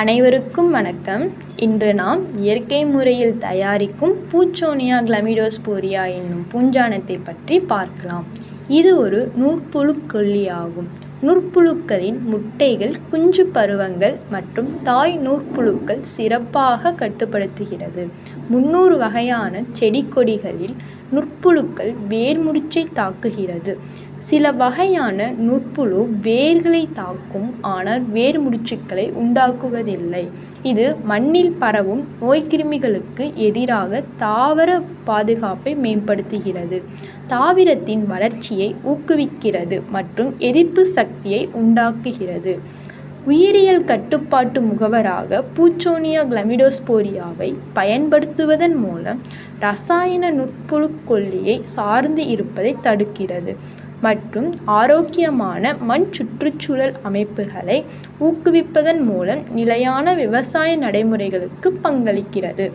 அனைவருக்கும் வணக்கம். இன்று நாம் இயற்கை முறையில் தயாரிக்கும் பூச்சோனியா கிளமிடோஸ்போரியா என்னும் பூஞ்சானத்தை பற்றி பார்க்கலாம். இது ஒரு நூற்புழுக்கொல்லியாகும். நூற்புழுக்களின் முட்டைகள், குஞ்சு பருவங்கள் மற்றும் தாய் நூற்புழுக்கள் சிறப்பாக கட்டுப்படுத்துகிறது. 300 வகையான செடி கொடிகளில் நுற்புழுக்கள் வேர்முடிச்சை தாக்குகிறது. சில வகையான நுற்புழு வேர்களை தாக்கும், ஆனால் வேர் முடிச்சுக்களை உண்டாக்குவதில்லை. இது மண்ணில் பரவும் நோய்க்கிருமிகளுக்கு எதிராக தாவர பாதுகாப்பை மேம்படுத்துகிறது, தாவரத்தின் வளர்ச்சியை ஊக்குவிக்கிறது மற்றும் எதிர்ப்பு சக்தியை உண்டாக்குகிறது. உயிரியல் கட்டுப்பாட்டு முகவராக பூச்சோனியா கிளமிடோஸ்போரியாவை பயன்படுத்துவதன் மூலம் இரசாயன நுற்புழுக்கொல்லியை சார்ந்து இருப்பதை தடுக்கிறது மற்றும் ஆரோக்கியமான மண் சுற்றுச்சூழல் அமைப்புகளை ஊக்குவிப்பதன் மூலம் நிலையான விவசாய நடைமுறைகளுக்கு பங்களிக்கிறது.